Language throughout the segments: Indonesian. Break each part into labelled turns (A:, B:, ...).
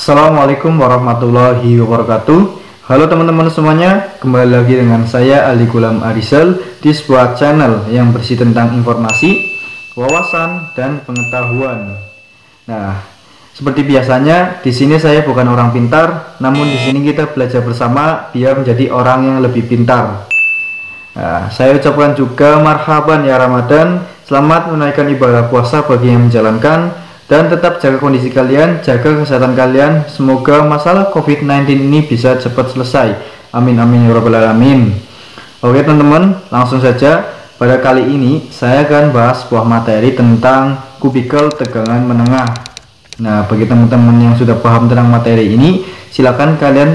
A: Assalamualaikum warahmatullahi wabarakatuh. Halo teman-teman semuanya, kembali lagi dengan saya Ali Gulam Arizal di sebuah channel yang bersih tentang informasi, wawasan, dan pengetahuan. Nah, seperti biasanya di sini saya bukan orang pintar, namun di sini kita belajar bersama biar menjadi orang yang lebih pintar. Nah, saya ucapkan juga marhaban ya Ramadan, selamat menunaikan ibadah puasa bagi yang menjalankan. Dan tetap jaga kondisi kalian, jaga kesehatan kalian. Semoga masalah COVID-19 ini bisa cepat selesai. Amin amin ya rabbal alamin. Oke teman-teman, langsung saja. Pada kali ini saya akan bahas sebuah materi tentang kubikel tegangan menengah. Nah, bagi teman-teman yang sudah paham tentang materi ini, silakan kalian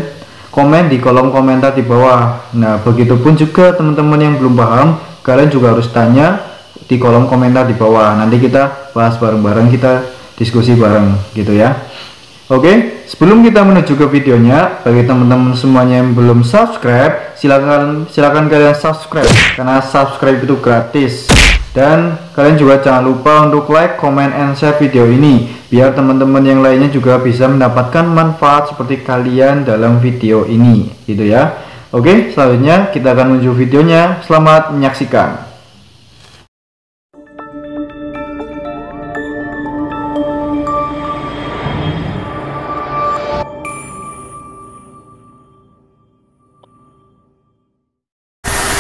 A: komen di kolom komentar di bawah. Nah, begitupun juga teman-teman yang belum paham, kalian juga harus tanya di kolom komentar di bawah. Nanti kita bahas bareng-bareng, kita diskusi bareng gitu ya. Oke, sebelum kita menuju ke videonya, bagi teman-teman semuanya yang belum subscribe, silakan kalian subscribe karena subscribe itu gratis. Dan kalian juga jangan lupa untuk like, comment, and share video ini biar teman-teman yang lainnya juga bisa mendapatkan manfaat seperti kalian dalam video ini gitu ya. Oke, selanjutnya kita akan menuju videonya. Selamat menyaksikan.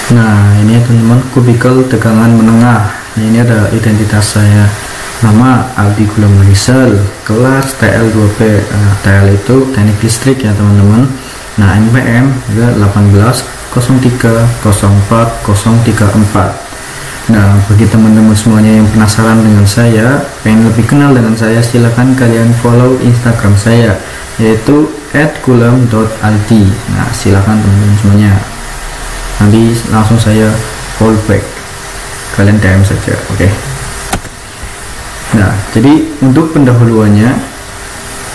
A: Nah, ini ya teman-teman, kubikel tegangan menengah. Nah, ini ada identitas saya, nama Aldi Gulam Arizal, kelas TL2B. Nah, TL itu teknik listrik ya teman-teman. Nah, NPM juga 1803040034. Nah, bagi teman-teman semuanya yang penasaran dengan saya, pengen lebih kenal dengan saya, silahkan kalian follow Instagram saya, yaitu @gulam.aldi. Nah, silahkan teman-teman semuanya, nanti langsung saya call back, kalian DM saja. Oke. Nah, jadi untuk pendahuluannya,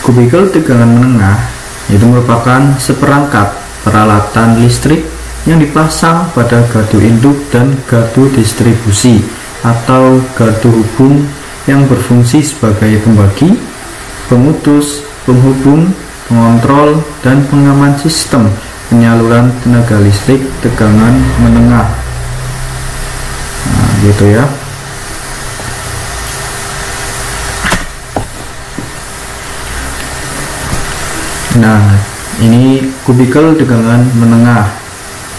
A: kubikel tegangan menengah itu merupakan seperangkat peralatan listrik yang dipasang pada gardu induk dan gardu distribusi atau gardu hubung yang berfungsi sebagai pembagi, pemutus, penghubung, pengontrol, dan pengaman sistem penyaluran tenaga listrik tegangan menengah. Nah, gitu ya. Nah, ini kubikel tegangan menengah.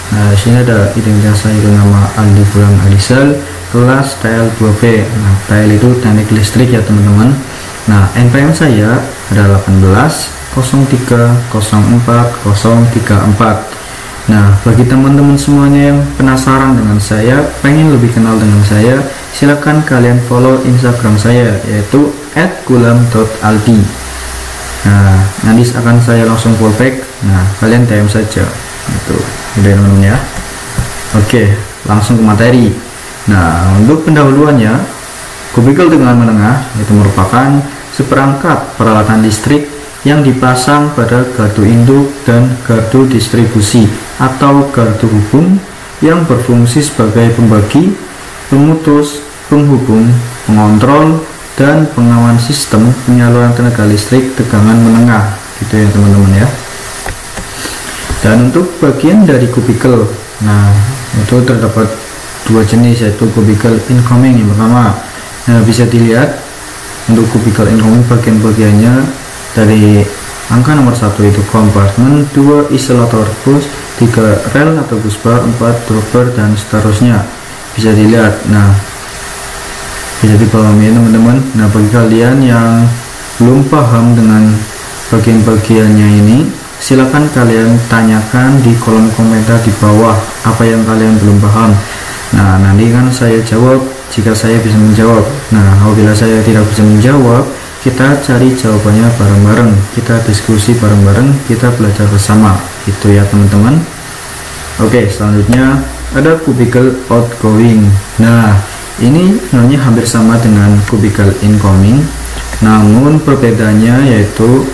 A: Nah, di sini ada identitas saya, nama Aldi Gulam Arizal, kelas TL2B. Nah, TL itu teknik listrik ya teman-teman. Nah, NPM saya ada 1803040034. Nah, bagi teman-teman semuanya yang penasaran dengan saya, pengen lebih kenal dengan saya, silakan kalian follow Instagram saya, yaitu @gulam.aldi. Nah, nanti akan saya langsung follow back. Nah, kalian DM saja itu udah teman-teman ya. Oke, langsung ke materi. Nah, untuk pendahuluannya, kubikel tegangan menengah itu merupakan seperangkat peralatan listrik yang dipasang pada gardu induk dan gardu distribusi atau gardu hubung yang berfungsi sebagai pembagi, pemutus, penghubung, pengontrol, dan pengaman sistem penyaluran tenaga listrik tegangan menengah gitu ya teman-teman ya. Dan untuk bagian dari kubikel, nah itu terdapat dua jenis, yaitu kubikel incoming yang pertama. Nah, bisa dilihat untuk kubikel incoming bagian-bagiannya dari angka nomor 1 itu kompartemen, 2 isolator bus, 3 rel atau busbar, 4 dropper, dan seterusnya. Bisa dilihat. Nah, bisa dipahami teman-teman. Nah, bagi kalian yang belum paham dengan bagian-bagiannya ini, silakan kalian tanyakan di kolom komentar di bawah apa yang kalian belum paham. Nah, nanti kan saya jawab jika saya bisa menjawab. Nah, apabila saya tidak bisa menjawab, kita cari jawabannya bareng-bareng, kita diskusi bareng-bareng, kita belajar bersama gitu ya teman-teman. Oke, selanjutnya ada kubikel outgoing. Nah, ini sebenarnya hampir sama dengan kubikel incoming, namun perbedaannya yaitu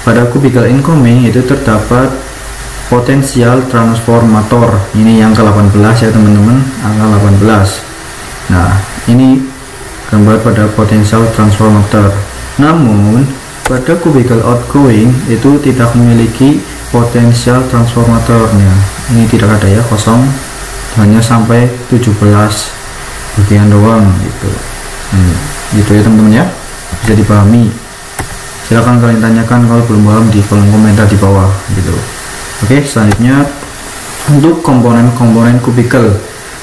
A: pada kubikel incoming itu terdapat potensial transformator. Ini yang ke-18 ya teman-teman, angka 18. Nah, ini gambar pada potensial transformator. Namun pada kubikel outgoing itu tidak memiliki potensial transformatornya. Ini tidak ada ya, kosong, hanya sampai 17 bagian doang gitu. Gitu ya teman-teman ya, bisa dipahami. Silahkan kalian tanyakan kalau belum paham di kolom komentar di bawah gitu. Oke, selanjutnya untuk komponen-komponen kubikel.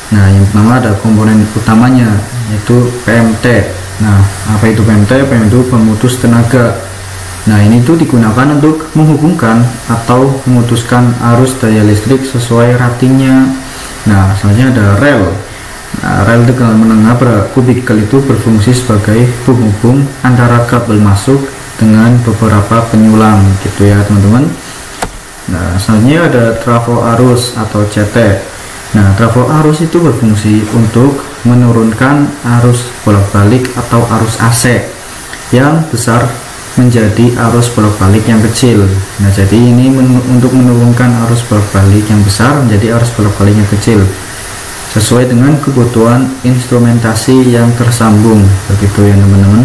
A: Nah, yang pertama ada komponen utamanya yaitu PMT. Nah, apa itu PMT? PMT itu pemutus tenaga. Nah, ini tuh digunakan untuk menghubungkan atau memutuskan arus daya listrik sesuai ratingnya. Nah, selanjutnya ada rel. Nah, rel tegangan menengah pada kubikel itu berfungsi sebagai penghubung antara kabel masuk dengan beberapa penyulang gitu ya teman-teman. Nah, selanjutnya ada trafo arus atau CT. Nah, trafo arus itu berfungsi untuk menurunkan arus bolak-balik atau arus AC yang besar menjadi arus bolak-balik yang kecil. Nah, jadi ini untuk menurunkan arus bolak-balik yang besar menjadi arus bolak-balik yang kecil sesuai dengan kebutuhan instrumentasi yang tersambung, begitu ya teman-teman.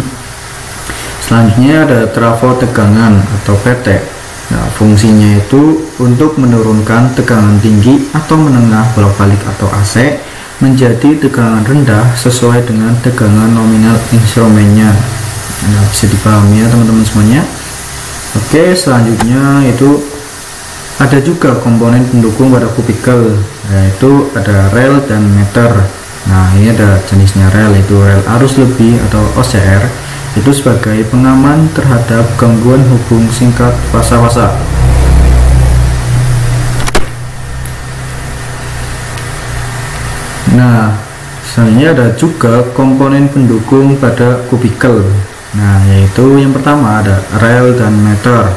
A: Selanjutnya ada trafo tegangan atau PT. Nah, fungsinya itu untuk menurunkan tegangan tinggi atau menengah bolak-balik atau AC menjadi tegangan rendah sesuai dengan tegangan nominal instrumennya. Nah, bisa dipahami ya teman-teman semuanya. Oke, selanjutnya itu ada juga komponen pendukung pada kubikel, yaitu ada rel dan meter. Nah, ini ada jenisnya rel, itu rel arus lebih atau OCR, itu sebagai pengaman terhadap gangguan hubung singkat fasa-fasa. Nah, selanjutnya ada juga komponen pendukung pada kubikel. Nah, yaitu yang pertama ada rel dan meter.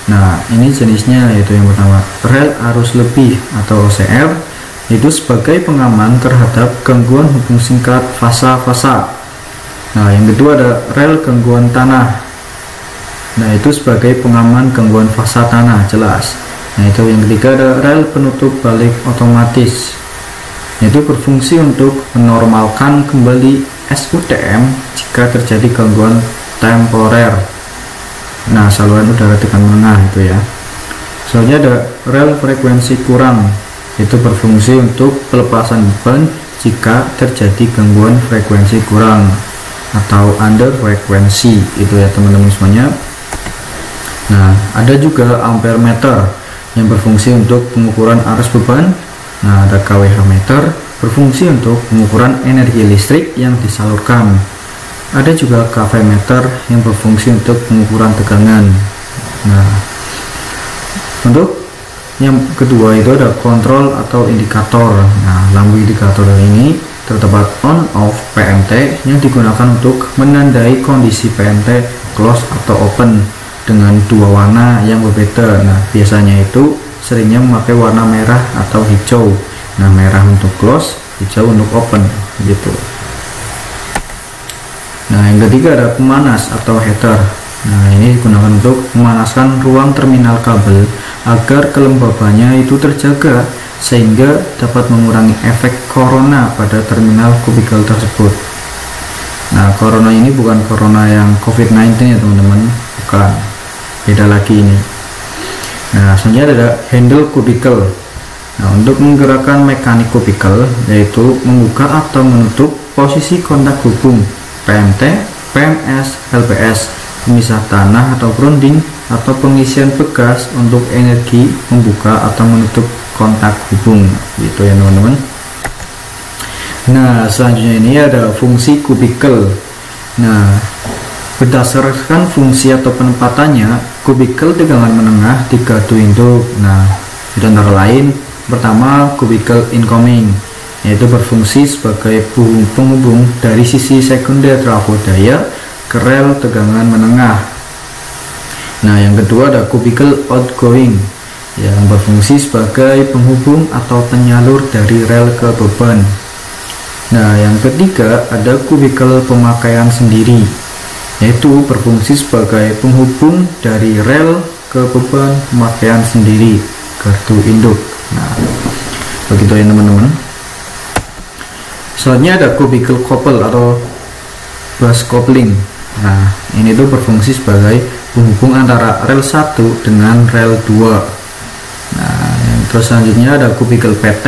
A: Nah, ini jenisnya yaitu yang pertama rel arus lebih atau OCR, itu sebagai pengaman terhadap gangguan hubung singkat fasa-fasa. Nah, yang kedua ada rel gangguan tanah. Nah, itu sebagai pengaman gangguan fasa tanah, jelas. Nah, itu yang ketiga ada rel penutup balik otomatis, yaitu berfungsi untuk menormalkan kembali SUTM jika terjadi gangguan temporer. Nah, saluran udara tegangan menengah itu ya. Selanjutnya ada rel frekuensi kurang, itu berfungsi untuk pelepasan beban jika terjadi gangguan frekuensi kurang atau under frekuensi itu ya teman-teman semuanya. Nah, ada juga ampere meter yang berfungsi untuk pengukuran arus beban. Nah, ada kWh meter berfungsi untuk pengukuran energi listrik yang disalurkan. Ada juga kV meter yang berfungsi untuk pengukuran tegangan. Nah, untuk yang kedua itu ada kontrol atau indikator. Nah, lampu indikator ini terdapat on off PMT yang digunakan untuk menandai kondisi PMT close atau open dengan dua warna yang berbeda. Nah, biasanya itu seringnya memakai warna merah atau hijau. Nah, merah untuk close, hijau untuk open gitu. Nah, yang ketiga ada pemanas atau heater. Nah, ini digunakan untuk memanaskan ruang terminal kabel agar kelembabannya itu terjaga sehingga dapat mengurangi efek corona pada terminal kubikel tersebut. Nah, corona ini bukan corona yang COVID-19 ya teman-teman, bukan, beda lagi ini. Nah, selanjutnya ada handle kubikel. Nah, untuk menggerakkan mekanik kubikel, yaitu membuka atau menutup posisi kontak hubung PMT, PMS, LPS, pemisah tanah atau grounding, atau pengisian bekas untuk energi membuka atau menutup kontak hubung gitu ya teman-teman. Nah, selanjutnya ini ada fungsi kubikel. Nah, berdasarkan fungsi atau penempatannya, kubikel tegangan menengah di gardu induk. Nah, itu antara lain pertama kubikel incoming, yaitu berfungsi sebagai penghubung dari sisi sekunder trafo daya ke rel tegangan menengah. Nah, yang kedua ada kubikel outgoing yang berfungsi sebagai penghubung atau penyalur dari rel ke beban. Nah, yang ketiga ada kubikel pemakaian sendiri, yaitu berfungsi sebagai penghubung dari rel ke beban pemakaian sendiri gardu induk. Nah, begitu ya teman-teman. Selanjutnya ada kubikel couple atau bus coupling. Nah, ini tuh berfungsi sebagai penghubung antara rel 1 dengan rel 2. Nah, terus selanjutnya ada kubikel PT.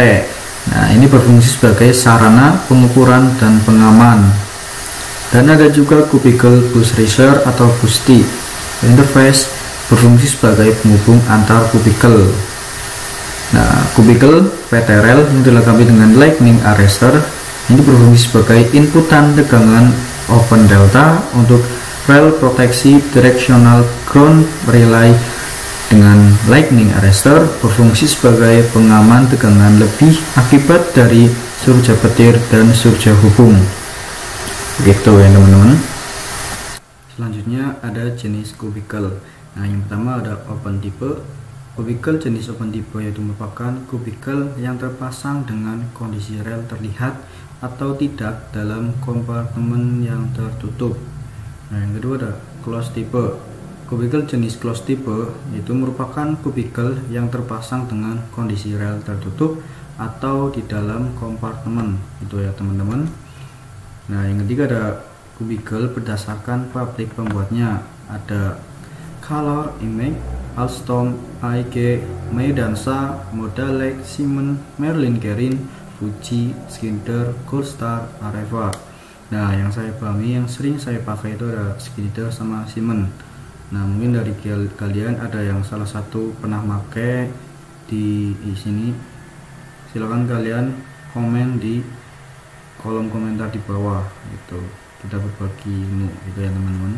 A: Nah, ini berfungsi sebagai sarana pengukuran dan pengaman. Dan ada juga kubikel bus racer atau busti. Interface berfungsi sebagai penghubung antar kubikel. Nah, kubikel PT rel yang dilengkapi dengan lightning arrester ini berfungsi sebagai inputan tegangan open delta untuk rel proteksi directional ground relay. Dengan lightning arrester berfungsi sebagai pengaman tegangan lebih akibat dari surga petir dan surga hubung. Begitu ya teman-teman. Selanjutnya ada jenis kubikel. Nah, yang pertama ada open type. Kubikel jenis open type yaitu merupakan kubikel yang terpasang dengan kondisi rel terlihat atau tidak dalam kompartemen yang tertutup. Nah, yang kedua ada closed type. Kubikel jenis closed type itu merupakan kubikel yang terpasang dengan kondisi rel tertutup atau di dalam kompartemen, itu ya teman-teman. Nah, yang ketiga ada kubikel berdasarkan pabrik pembuatnya. Ada Color, Image, Alstom, AEG, Meidansa, Modalek, Siemens, Merlin Gerin, Fuji, Schneider, Goldstar, Areva. Nah, yang saya pahami, yang sering saya pakai itu ada Schneider sama Siemens. Nah, mungkin dari kalian ada yang salah satu pernah pakai di sini, silahkan kalian komen di kolom komentar di bawah, gitu. Kita berbagi ilmu, gitu ya teman-teman.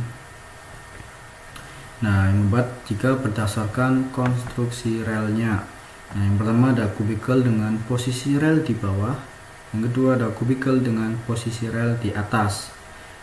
A: Nah, yang membuat jika berdasarkan konstruksi relnya. Nah, yang pertama ada kubikel dengan posisi rel di bawah, yang kedua ada kubikel dengan posisi rel di atas,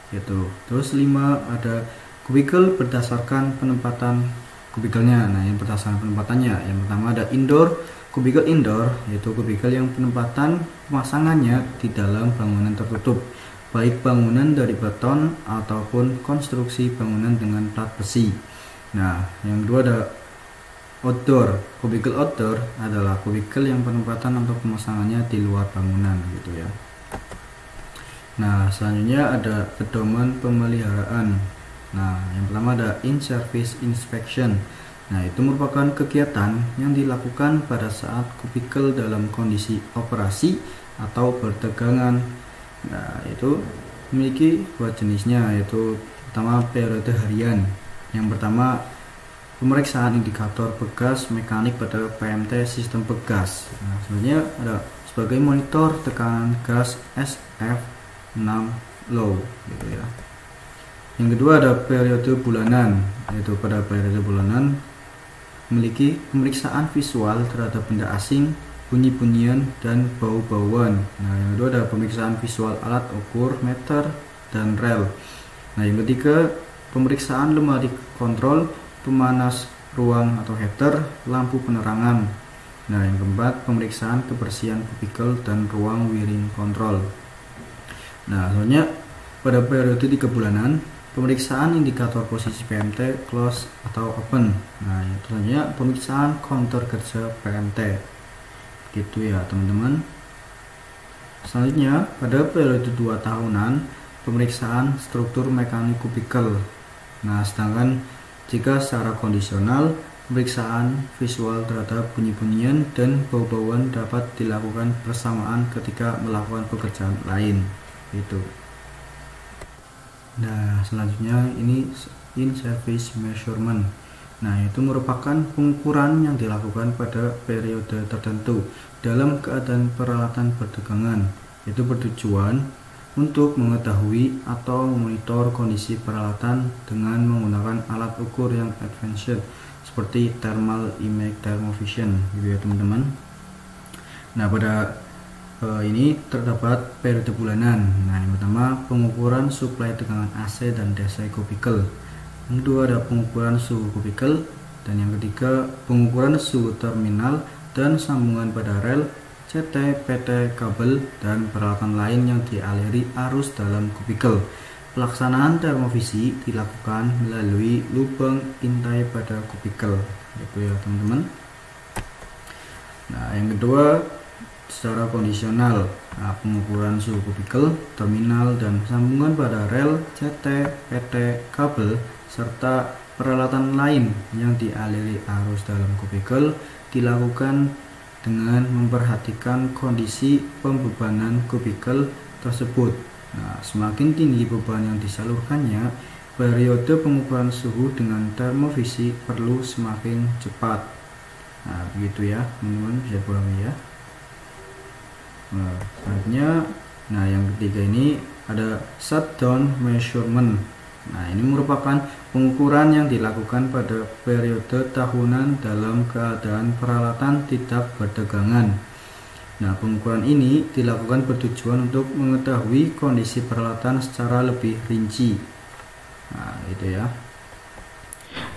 A: gitu. Terus 5 ada kubikel berdasarkan penempatan kubikelnya. Nah, yang berdasarkan penempatannya, yang pertama ada indoor. Kubikel indoor yaitu kubikel yang penempatan pemasangannya di dalam bangunan tertutup, baik bangunan dari beton ataupun konstruksi bangunan dengan plat besi. Nah, yang kedua ada outdoor. Kubikel outdoor adalah kubikel yang penempatan atau pemasangannya di luar bangunan, gitu ya. Nah, selanjutnya ada pedoman pemeliharaan. Nah, yang pertama ada in-service inspection. Nah, itu merupakan kegiatan yang dilakukan pada saat kubikel dalam kondisi operasi atau bertegangan. Nah, itu memiliki dua jenisnya, yaitu pertama periode harian. Yang pertama pemeriksaan indikator pegas mekanik pada PMT sistem pegas. Nah, sebenarnya ada sebagai monitor tekanan gas SF6 low, gitu ya. Yang kedua ada periode bulanan, yaitu pada periode bulanan memiliki pemeriksaan visual terhadap benda asing, bunyi-bunyian, dan bau-bauan. Nah, yang kedua ada pemeriksaan visual alat ukur, meter, dan rel. Nah, yang ketiga pemeriksaan lemari kontrol, pemanas ruang atau heater, lampu penerangan. Nah, yang keempat pemeriksaan kebersihan kubikel dan ruang wiring kontrol. Nah, selanjutnya pada periode 3 bulanan pemeriksaan indikator posisi PMT close atau open. Nah, itu selanjutnya pemeriksaan counter kerja PMT, gitu ya teman-teman. Selanjutnya pada periode 2 tahunan pemeriksaan struktur mekanik kubikel. Nah, sedangkan jika secara kondisional pemeriksaan visual terhadap bunyi-bunyian dan bau-bauan dapat dilakukan bersamaan ketika melakukan pekerjaan lain, gitu. Nah, selanjutnya ini in-service measurement. Nah, itu merupakan pengukuran yang dilakukan pada periode tertentu dalam keadaan peralatan bertegangan. Itu bertujuan untuk mengetahui atau memonitor kondisi peralatan dengan menggunakan alat ukur yang advanced seperti thermal image thermovision, gitu ya teman-teman. Nah, pada ini terdapat periode bulanan. Nah, yang pertama pengukuran suplai tegangan AC dan DC kubikel. Yang kedua ada pengukuran suhu kubikel, dan yang ketiga pengukuran suhu terminal dan sambungan pada rel, CT, PT, kabel, dan peralatan lain yang dialiri arus dalam kubikel. Pelaksanaan termovisi dilakukan melalui lubang intai pada kubikel, gitu ya teman-teman. Nah, yang kedua secara kondisional. Nah, pengukuran suhu kubikel, terminal, dan sambungan pada rel, CT, PT, kabel, serta peralatan lain yang dialiri arus dalam kubikel dilakukan dengan memperhatikan kondisi pembebanan kubikel tersebut. Nah, semakin tinggi beban yang disalurkannya, periode pengukuran suhu dengan termovisi perlu semakin cepat. Nah, begitu ya, teman-teman bisa pahami ya. Nah, selanjutnya, yang ketiga ini ada shutdown measurement. Nah, ini merupakan pengukuran yang dilakukan pada periode tahunan dalam keadaan peralatan tidak bertegangan. Nah, pengukuran ini dilakukan bertujuan untuk mengetahui kondisi peralatan secara lebih rinci. Nah, itu ya.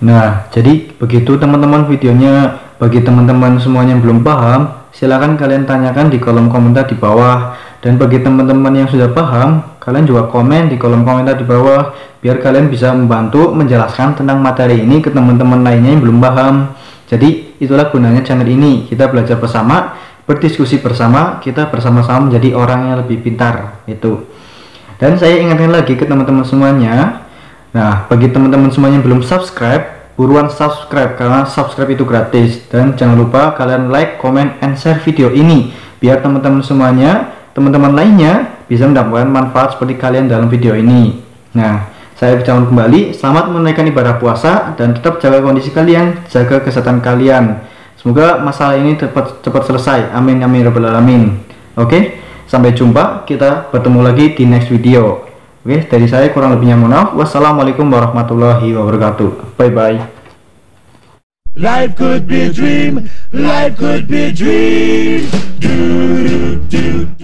A: Nah, jadi begitu teman-teman videonya. Bagi teman-teman semuanya yang belum paham, silahkan kalian tanyakan di kolom komentar di bawah. Dan bagi teman-teman yang sudah paham, kalian juga komen di kolom komentar di bawah, biar kalian bisa membantu menjelaskan tentang materi ini ke teman-teman lainnya yang belum paham. Jadi itulah gunanya channel ini, kita belajar bersama, berdiskusi bersama, kita bersama-sama menjadi orang yang lebih pintar itu. Dan saya ingatkan lagi ke teman-teman semuanya, nah bagi teman-teman semuanya yang belum subscribe, buruan subscribe karena subscribe itu gratis. Dan jangan lupa kalian like, comment, and share video ini biar teman-teman semuanya, teman-teman lainnya bisa mendapatkan manfaat seperti kalian dalam video ini. Nah, saya ucapkan kembali selamat menunaikan ibadah puasa dan tetap jaga kondisi kalian, jaga kesehatan kalian. Semoga masalah ini cepat selesai. Amin amin rabbal alamin. Oke, sampai jumpa, kita bertemu lagi di next video. Oke, dari saya kurang lebihnya mohon maaf. Wassalamualaikum warahmatullahi wabarakatuh. Bye bye.
B: Life could be a dream. Life could be a dream. Do, do, do.